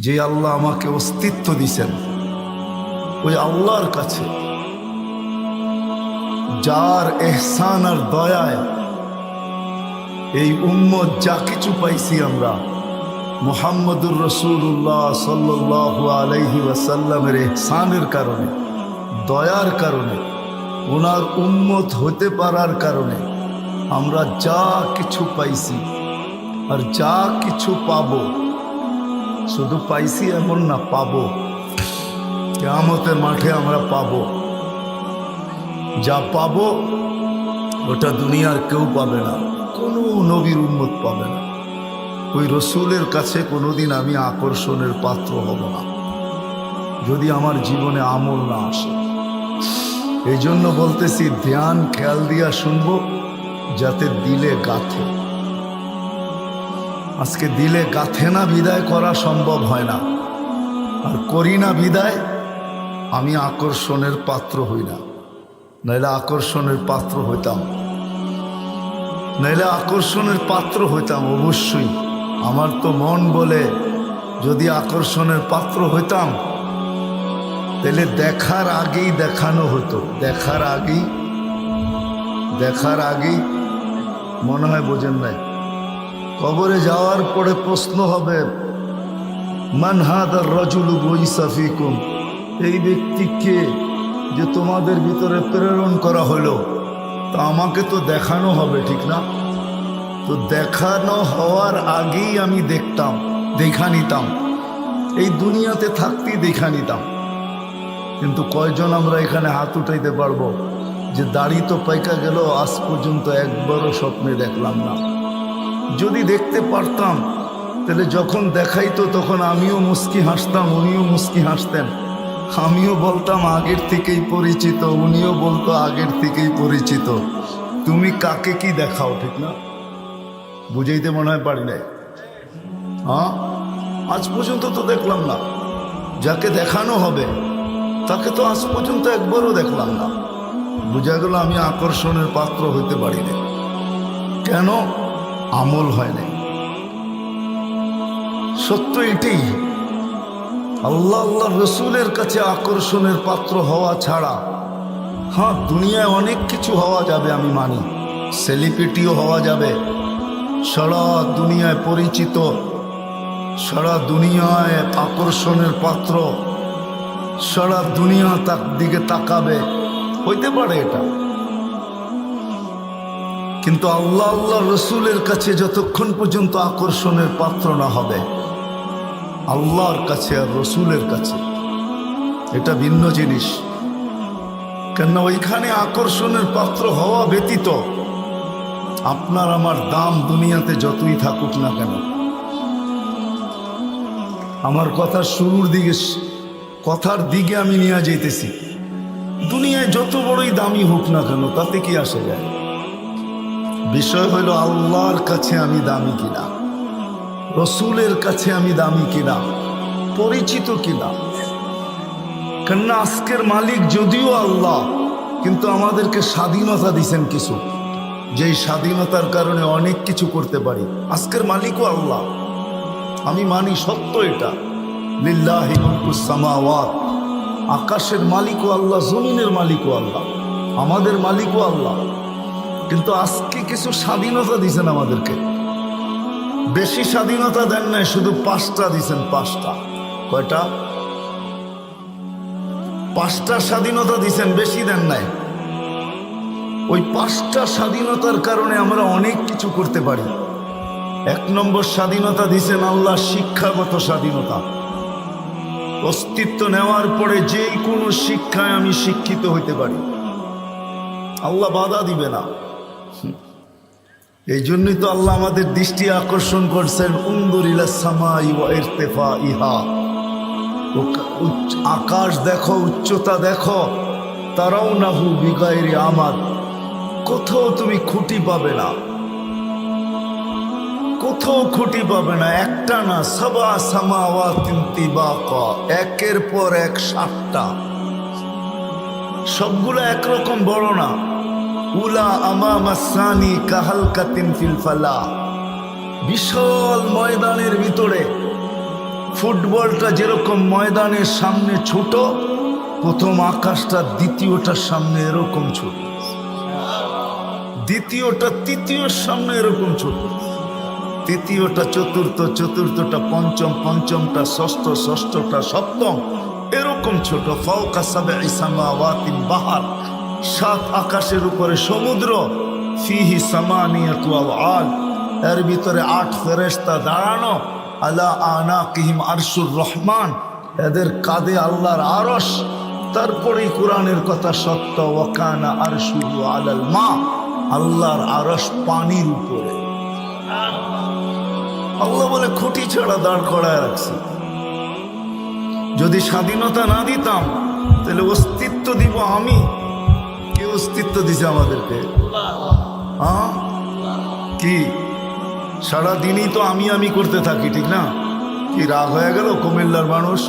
যে আল্লাহ আমাকে অস্তিত্ব দিছেন, ওই আল্লাহর কাছে যার এহসান আর দয়ায় এই উম্মত যা কিছু পাইছি আমরা, মুহাম্মদুর রাসূলুল্লাহ সাল্লাল্লাহু আলাইহি ওয়াসাল্লামের এহসানের কারণে, দয়ার কারণে, ওনার উম্মত হতে পারার কারণে আমরা যা কিছু পাইছি আর যা কিছু পাবো। শুধু পাইছি এমন না, পাবো। কিয়ামতের মাঠে আমরা পাবো। যা পাবো ওটা দুনিয়ার কেউ পাবে না, কোনো নবীর উম্মত পাবে না। ওই রসুলের কাছে কোনোদিন আমি আকর্ষণের পাত্র হব না যদি আমার জীবনে আমল না আসে। এই জন্য বলতেছি, ধ্যান খেয়াল দিয়া শুনবো যাতে দিলে গাথে। আজকে দিলে গাথে না বিদায় করা সম্ভব হয় না, আর করি না বিদায় আমি আকর্ষণের পাত্র হই না। নাইলে আকর্ষণের পাত্র হইতাম, নাইলে আকর্ষণের পাত্র হইতাম অবশ্যই। আমার তো মন বলে যদি আকর্ষণের পাত্র হইতাম তাহলে দেখার আগেই দেখানো হতো। দেখার আগেই মনে হয় বোঝেন নাই। কবরে যাওয়ার পরে প্রশ্ন হবে, মান হাদার রাজুলু বুইসা ফিকুম, এই ব্যক্তি কে যে তোমাদের ভিতরে প্রেরণ করা হলো? তা আমাকে তো দেখানো হবে, ঠিক না? তো দেখানো হওয়ার আগেই আমি দেখা নিতাম, এই দুনিয়াতে থাকতেই দেখা নিতাম। কিন্তু কয়জন আমরা এখানে হাত উঠাইতে পারবো যে দাড়ি তো পাইকা গেল, আজ পর্যন্ত একবারও স্বপ্নে দেখলাম না? যদি দেখতে পারতাম তাহলে যখন দেখাইতো তখন আমিও মুস্কি হাসতাম, উনিও মুস্কি হাসতেন। আমিও বলতাম আগের থেকেই পরিচিত, উনিও বলতো আগের থেকেই পরিচিত। তুমি কাকে কি দেখাও, ঠিক না? বুঝাইতে মনে হয় পারি নাই। হ্যাঁ, আজ পর্যন্ত তো দেখলাম না। যাকে দেখানো হবে তাকে তো আজ পর্যন্ত একবারও দেখলাম না। বোঝা গেল আমি আকর্ষণের পাত্র হইতে পারি না। কেন? আমল হয় নাই। সত্য এটাই। আল্লাহ রসুলের কাছে আকর্ষণের পাত্র হওয়া ছাড়া, হ্যাঁ দুনিয়ায় অনেক কিছু হওয়া যাবে, আমি মানি। সেলিব্রিটিও হওয়া যাবে, সারা দুনিয়ায় পরিচিত, সারা দুনিয়ায় আকর্ষণের পাত্র, সারা দুনিয়া তার দিকে তাকাবে, হইতে পারে এটা। কিন্তু আল্লাহ রসুলের কাছে যতক্ষণ পর্যন্ত আকর্ষণের পাত্র না হবে, আল্লাহর কাছে আর রসুলের কাছে, এটা ভিন্ন জিনিস। কেননা ওইখানে আকর্ষণের পাত্র হওয়া ব্যতীত আপনার আমার দাম দুনিয়াতে যতই থাকুক না কেন, আমার কথার শুরুর দিকে, কথার দিকে আমি নিয়ে যেতেছি, দুনিয়ায় যত বড়ই দামি হোক না কেন তাতে কি আসে যায়? বিষয় হইল আল্লাহর কাছে আমি দামি কিনা, রসুলের কাছে আমি দামি কিনা, পরিচিত কিনা। কেননা আজকের মালিক যদিও আল্লাহ, কিন্তু আমাদেরকে স্বাধীনতা দিছেন কিছু, যেই স্বাধীনতার কারণে অনেক কিছু করতে পারি। আজকের মালিকও আল্লাহ, আমি মানি, সত্য এটা। লিল্লাহি মুলকুস সামাওয়াত, আকাশের মালিকও আল্লাহ, জমিনের মালিকও আল্লাহ, আমাদের মালিকও আল্লাহ। কিন্তু আজকে কিছু স্বাধীনতা দিছেন আমাদেরকে, বেশি স্বাধীনতা দেন নাই, শুধু 5টা দিছেন। 5টা, কয়টা? 5টা স্বাধীনতা দিছেন, বেশি দেন নাই। ওই 5টা স্বাধীনতার কারণে আমরা অনেক কিছু করতে পারি। 1 নম্বর স্বাধীনতা দিছেন আল্লাহ, শিক্ষাগত স্বাধীনতা। অস্তিত্ব নেওয়ার পরে যে কোনো শিক্ষায় আমি শিক্ষিত হইতে পারি, আল্লাহ বাধা দিবে না। এই জন্যই তো আল্লাহ আমাদের দৃষ্টি আকর্ষণ করছেন, উনজুর ইলাস সামাই ওয়া ইরতিফাইহা, আকাশ দেখো, উচ্চতা দেখো। তারাউনাহু বিগাইরি আমাদ, কোথাও তুমি খুঁটি পাবে না, কোথাও খুঁটি পাবে না। একটা না, সাবা সামাওয়াতিন তিবাকা, একের পর এক 7টা, সবগুলো একরকম বড় না। উলা আমামা সানি কাহালকাতিন ফিল ফালা, বিশাল ময়দানের ভিতরে ফুটবলটা যেরকম ময়দানের সামনে ছোট, প্রথম আকাশটা দ্বিতীয়টার সামনে এরকম ছোট, দ্বিতীয়টা তৃতীয়র সামনে এরকম ছোট, তৃতীয়টা চতুর্থ, চতুর্থটা পঞ্চম, পঞ্চমটা ষষ্ঠ, ষষ্ঠটা সপ্তম, এরকম ছোট। ফাওকা সাবঈ সামাওয়াতিন বাহার, 7 আকাশের উপরে সমুদ্র। ফিহি সামানিয়াতু আওয়াল, এর ভিতরে 8 ফেরেশতা দাঁড়ানো। আলা আনাকিহিম আরশুর রহমান, এদের কাঁধে আল্লাহর আরশ। তারপরেই কোরআনের কথা সত্য, ওয়াকানা আরশুহু আলাল মা, আল্লাহর আরশ পানির উপরে। আল্লাহ বলে খুঁটি ছাড়া দাঁড় করায় রাখছি। যদি স্বাধীনতা না দিতাম তাহলে অস্তিত্ব দিব আমি। কে অস্তিত্ব দিছে আমাদেরকে? হ্যাঁ, কি সারাদিনই তো আমি করতে থাকি, ঠিক না? কি রাগ হয়ে গেল কুমিল্লার মানুষ?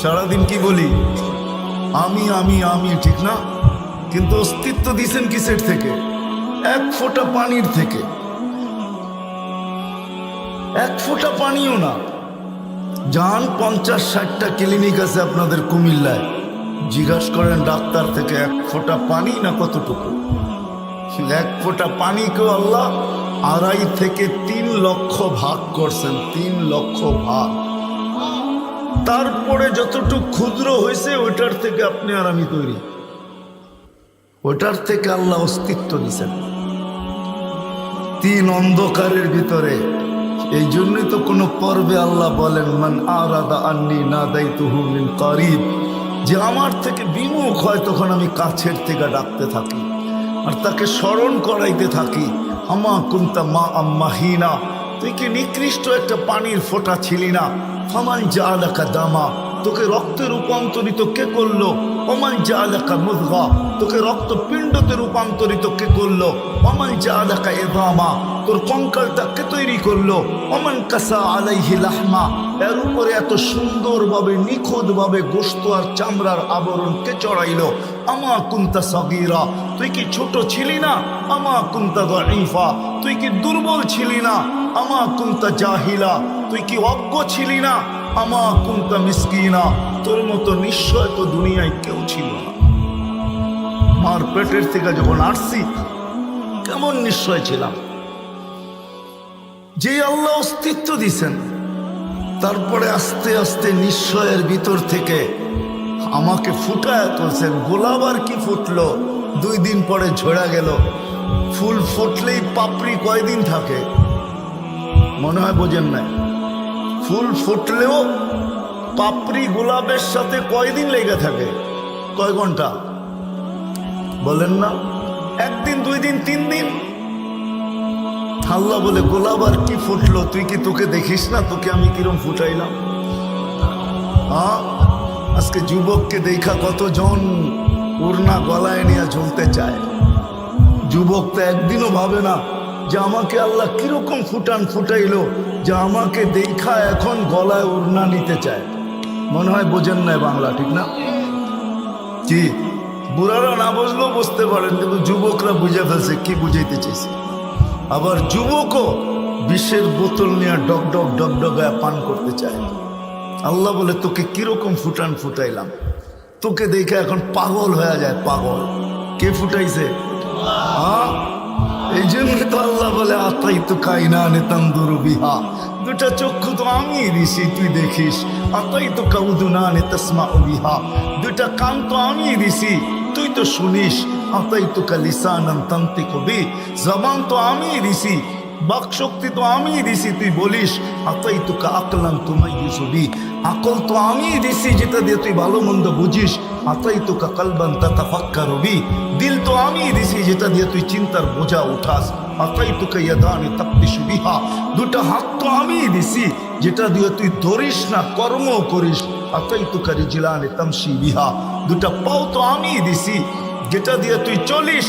সারাদিন কি বলি? আমি আমি আমি, ঠিক না? কিন্তু অস্তিত্ব দিছেন কিসের থেকে? এক ফোঁটা পানির থেকে। এক ফোঁটা পানিও না। যান 50-60টা ক্লিনিক আছে আপনাদের কুমিল্লায়, জিজ্ঞাসা করেন ডাক্তার থেকে এক ফোঁটা পানি না কতটুকু? এক ফোঁটা পানিকেও আল্লাহ 2.5 থেকে 3 লক্ষ ভাগ করছেন, 3 লক্ষ ভাগ। তারপরে যতটুকু ক্ষুদ্র হয়েছে ওইটার থেকে আপনি আর আমি তৈরি, ওইটার থেকে আল্লাহ অস্তিত্ব দিছেন 3 অন্ধকারের ভিতরে। এই জন্যই তো কোনো পর্বে আল্লাহ বলেন, মান আরাদা আন্নি নাদাইতুহু মিন কারিব, যে আমার থেকে বিমুখ হয় তখন আমি কাছের থেকে ডাকতে থাকি আর তাকে স্মরণ করাইতে থাকি। আমা কুনতা মা আম্মাহিনা, তুই কি নিকৃষ্ট একটা পানির ফোঁটা ছিলি না? ফামান জাআলাকা দামা, তোকে রক্তে রূপান্তরিত কে করলো? ওমান জাআলাকা মুযগা, তোকে রক্তপিণ্ডতে রূপান্তরিত কে করলো? ওমান জাআলাকা ইযামা, তোর কঙ্কালটা কে তৈরি করলো? ওমান কাসা আলাইহি লাহমা, এর উপরে এত সুন্দরভাবে নিখুঁতভাবে গোশত আর চামড়ার আবরণ কে চড়াইলো? আমা কুনতা সাগীরা, তুই কি ছোট ছিলি না? আমা কুনতা দাঈফা, তুই কি দুর্বল ছিলি না? আমা কুনতা জাহিলা, তুই কি অজ্ঞ ছিলি না? আমা কুনতা মিসকিনা, তোর মতো নিশ্চয় তো দুনিয়ায় কেউ ছিল না। মার পেটের থেকে যখন আসছি কেমন নিশ্চয় ছিলাম। যে আল্লাহ অস্তিত্ব দিছেন, তারপরে আস্তে আস্তে নিশ্চয়ের ভিতর থেকে আমাকে ফুটায় তুলছেন। গোলাপ আর কি ফুটলো, 2 দিন পরে ঝরা গেল। ফুল ফুটলেই পাপড়ি কয়দিন থাকে মনে হয় বোঝেন নাই? ফুল ফুটলেও পাপড়ি গোলাপের সাথে কয়দিন লেগে থাকে? কয় ঘন্টা বলেন না? 1 দিন, 2 দিন, 3 দিন। আল্লাহ বলে গোলাপ আর কি ফুটলো, তুই কি তোকে দেখিস না তোকে আমি কিরম ফুটাইলাম? হ্যাঁ, আজকে যুবককে দেখা কতজন ওড়না গলায় নিয়ে ঝুলতে চায়। যুবক তো একদিনও ভাবে না যে আমাকে আল্লাহ কিরকম ফুটাইলো যে আমাকে দেখা এখন গলায় ওড়না নিতে চায়। মনে হয় বোঝেন না বাংলা, ঠিক না? কি বুড়ারা না বুঝলেও বুঝতে পারেন, কিন্তু যুবকরা বুঝে ফেলছে কি বুঝাইতে চাইছে। আবার যুবকও বিষের বোতল নিয়ে ডগডগায় পান করতে চায়। আল্লাহ বলে তোকে কিরকম ফুটাইলাম, তোকে দেখে এখন পাগল হয়ে যায়। পাগল কে ফুটাইছে? হ্যাঁ, এই জন্য তো আল্লাহ বলে আতাই তো কাইনানে তানদুরু বিহা, 2টা চক্ষু তো আমি দিছি তুই দেখিস। আতাই তো কাউদুনানে তাসমাউ বিহা, 2টা কান তো আমি দিছি তুই তো শুনিস। আতাই তো লিসানান তানতিকু বি, জবান তো আমি দিছি, বাক শক্তি তো আমি দিছি তুই বলিস। আতাই তো আকলান তুমাইয়িজু বি, আকল তো আমি দিছি যেটা দিয়ে তুই ভালো মন্দ বুঝিস। আতাই তো কালবান তাতাফাক্কারু বি, দিল তো আমি দিছি যেটা দিয়ে তুই চিন্তার বোঝা উঠাস। আতাই তো ইয়াদানি তাকতিশু বিহা, 2টা হাত তো আমি দিছি যেটা দিয়ে তুই ধরিস না কর্ম করিস। আতাই তো রিজলানি তামশি বিহা, 2টা পাও তো আমি দিছি যেটা দিয়ে তুই চলিস।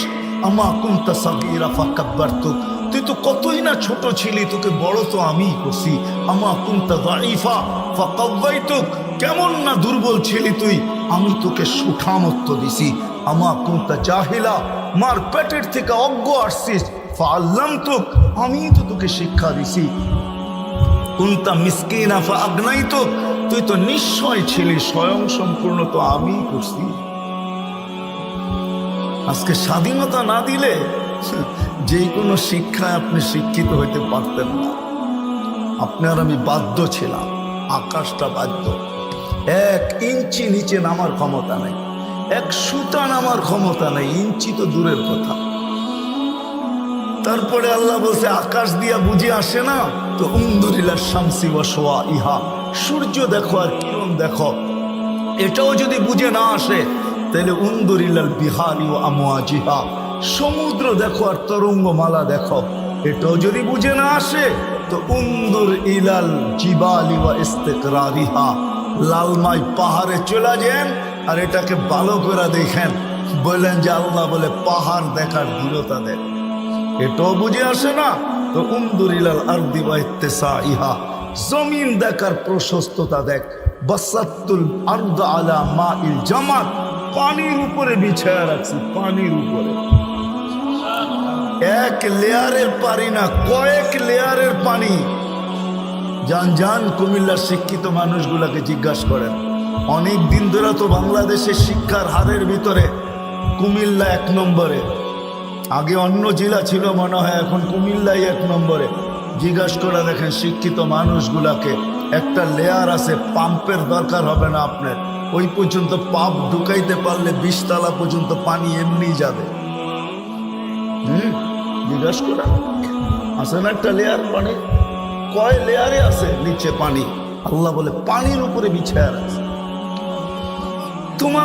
আমা কুনতা সাগীরা ফাকাব্বারতুক, তুই তো কতই না ছোট ছিলি, তোকে বড় তো আমিই করছি। আমা কুনতা দাঈফা ফাকাওয়াইতুক, কেমন না দুর্বল ছিলি তুই, আমি তোকে সুঠামত্ব দিছি। আমা কুনতা জাহিলা, মার পেটের থেকে অজ্ঞ আসছিস, ফাআল্লামতুক, আমি তো তোকে শিক্ষা দিছি। কুনতা মিসকিনা ফাআগনাইতুক, তুই তো নিশ্চয় ছিলি, স্বয়ং সম্পূর্ণ তো আমিই করছি। আজকে স্বাধীনতা না দিলে যে কোনো শিক্ষায় আপনি শিক্ষিত হইতে পারতেন না। আপনার আমি বাধ্য ছিলাম, আকাশটা বাধ্য। 1 ইঞ্চি নিচে নামার ক্ষমতা নেই, 1 সুতা নামার ক্ষমতা নেই, ইঞ্চি তো দূরের কথা। তারপরে আল্লাহ বলছে আকাশ দিয়া বুঝে আসে না, তো উন্দুরিলা শামসি ওয়া শাওয়াইহা, সূর্য দেখো আর কিরণ দেখো, এটাও যদি বুঝে না আসে তাহলে উন্দুরিলাল বিহারি ওয়া আমওয়াজিহা, সমুদ্র দেখো আর তরঙ্গমালা দেখো, এটাও যদি বুঝে না আসে তো উন্দুর ইলাল জিবালি ওয়া ইস্তিকরারিহা, লালমাই পাহাড়ে চলে যান আর এটাকে ভালো করে দেখেন। বললেন যে আল্লাহ বলে পাহাড় দেখার দৃঢ়তা দেখ, এটাও বুঝে আসে না তো উন্দুর ইলাল আরদি ওয়া ইত্তিসাইহা, জমিন দেখার প্রশস্ততা দেখ। বাসাতুল আরদ আলা মাইল জামাত, পানির উপরে বিছায়া রাখছি, পানির উপরে। 1 লেয়ারের পানি না, কয়েক লেয়ারের পানি। যান কুমিল্লার শিক্ষিত মানুষগুলাকে জিজ্ঞাসা করেন, অনেক দিন ধরে তো বাংলাদেশের শিক্ষার হারের ভিতরে কুমিল্লা 1 নম্বরে। আগে অন্য জেলা ছিল মনে হয়, এখন কুমিল্লাই 1 নম্বরে। জিজ্ঞাসা করে দেখেন শিক্ষিত মানুষগুলাকে, একটা লেয়ার আছে, পাম্পের দরকার হবে না আপনার, ওই পর্যন্ত পাম্প ঢুকাইতে পারলে 20 তলা পর্যন্ত পানি এমনি যাবে। জিজ্ঞাসা করা আছে না, একটা লেয়ার পানি, কয় লেয়ারে আছে নিচে পানি। আল্লাহ বলে পানির উপরে বিছায়া আছে। তোমার